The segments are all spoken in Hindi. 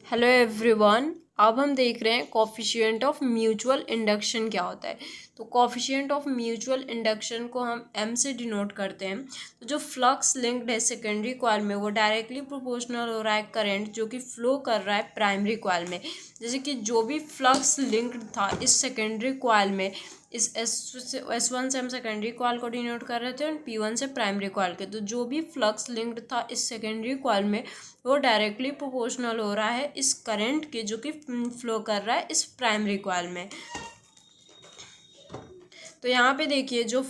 Hello everyone. अब हम देख रहे हैं कॉफिशिएंट ऑफ म्यूचुअल इंडक्शन क्या होता है। तो कॉफिशिएंट ऑफ म्यूचुअल इंडक्शन को हम एम से डिनोट करते हैं। तो जो फ्लक्स लिंक्ड है सेकेंडरी कॉइल में वो डायरेक्टली प्रोपोर्शनल हो रहा है करंट जो कि फ्लो कर रहा है प्राइमरी कॉइल में। जैसे कि जो भी फ्लक्स लिंक्ड था इस सेकेंडरी कॉइल में, इस S1 से हम सेकेंडरी कॉइल को डिनोट कर रहे थे और P1 से प्राइमरी कॉइल के। तो जो भी फ्लक्स लिंक्ड था इस सेकेंडरी कॉइल में वो डायरेक्टली प्रोपोर्शनल हो रहा है इस करंट के जो कि फ्लो कर रहा है इस प्राइमरी कॉइल में। तो यहाँ पे देखिए जो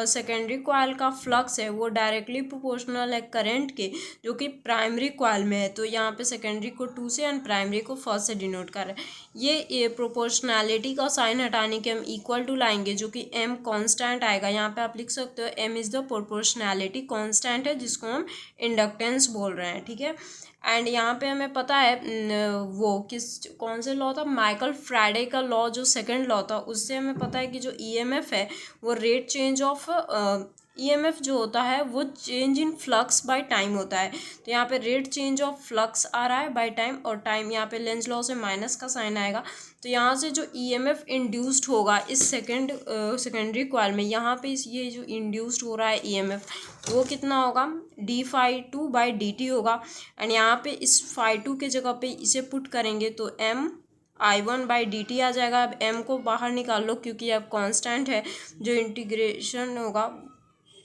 सेकेंडरी कॉइल का फ्लक्स है वो डायरेक्टली प्रोपोर्शनल है करंट के जो कि प्राइमरी कॉइल में है। तो यहाँ पे सेकेंडरी को 2 से एंड प्राइमरी को फर्स्ट से डिनोट कर रहे हैं। ये प्रोपोर्शनैलिटी का साइन हटाने के हम इक्वल टू लाएंगे जो कि एम कांस्टेंट आएगा। यहाँ पे आप लिख सकते हो M is the proportionality constant है जिसको हम इंडक्टेंस बोल रहे हैं, ठीक है। एंड यहाँ पे हमें पता है वो कौन से लॉ था, माइकल फ्राइडे का लॉ जो सेकंड लॉ था, उससे हमें पता है कि जो ईएमएफ है वो रेट चेंज ऑफ ईएमएफ जो होता है वो change in flux by time होता है। तो यहाँ पे रेट चेंज ऑफ फ्लक्स आ रहा है बाय टाइम, और टाइम यहाँ पे लेंज लॉ से माइनस का साइन आएगा। तो यहाँ से जो ईएमएफ इंड्यूस्ड होगा इस सेकेंडरी कॉइल में, यहाँ पे ये जो इंड्यूस्ड हो रहा है ईएमएफ वो कितना होगा, d∅2/dt होगा। एंड यहाँ पे इस phi2 के जगह पे इसे पुट करेंगे तो mi1/dt आ जाएगा। अब m को बाहर निकाल लो क्योंकि अब कांस्टेंट है, जो इंटीग्रेशन होगा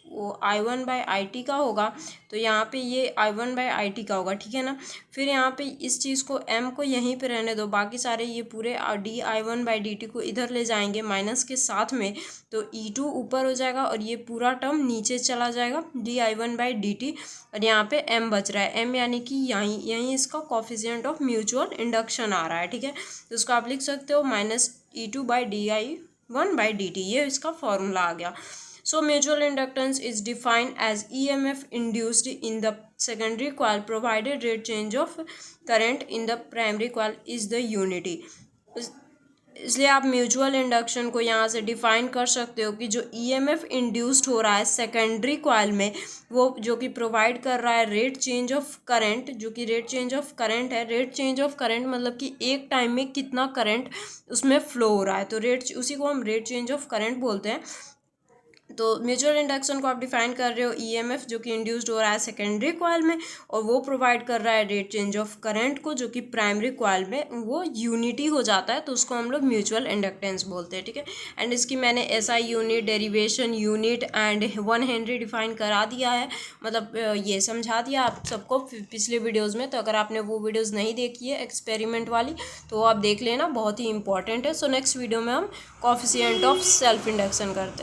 वो i1/it का होगा। तो यहाँ पे ये i1/it का होगा, ठीक है ना। फिर यहाँ पे इस चीज़ को m को यहीं पे रहने दो, बाकी सारे ये पूरे di1/dt को इधर ले जाएंगे माइनस के साथ में। तो e2 ऊपर हो जाएगा और ये पूरा टर्म नीचे चला जाएगा di1/dt, और यहाँ पे m बच रहा है। m यानी कि यहीं इसका कॉफिशिएंट ऑफ म्यूचुअल इंडक्शन आ रहा है, ठीक है। तो उसको आप लिख सकते हो -e2/di1/dt, ये इसका फॉर्मूला आ गया। So mutual inductance is defined as EMF induced in the secondary coil provided rate change of current in the primary coil is the unity। इसलिए आप म्यूचुअल इंडक्शन को यहाँ से डिफाइन कर सकते हो कि जो ईएमएफ इंड्यूस्ड हो रहा है सेकेंडरी कॉइल में वो जो कि प्रोवाइड कर रहा है रेट चेंज ऑफ करंट, जो कि रेट चेंज ऑफ करंट है। रेट चेंज ऑफ करंट मतलब कि एक टाइम में कितना करंट उसमें फ्लो हो रहा है, तो उसी को हम रेट चेंज ऑफ करंट बोलते हैं। तो म्यूचुअल इंडक्शन को आप डिफाइन कर रहे हो ईएमएफ जो कि इंड्यूस्ड हो रहा है सेकेंडरी कॉइल में, और वो प्रोवाइड कर रहा है रेट चेंज ऑफ करंट को जो कि प्राइमरी कॉइल में वो यूनिटी हो जाता है, तो उसको हम लोग म्यूचुअल इंडक्टेंस बोलते हैं, ठीक है। एंड इसकी मैंने SI unit, derivation unit and 1 Henry define करा दिया है, मतलब ये समझा दिया आप सबको पिछले वीडियोज़ में। तो अगर आपने वो वीडियोज़ नहीं देखी है एक्सपेरिमेंट वाली तो आप देख लेना, बहुत ही इंपॉर्टेंट है। सो नेक्स्ट वीडियो में हम कॉफिशिएंट ऑफ सेल्फ इंडक्शन करते हैं।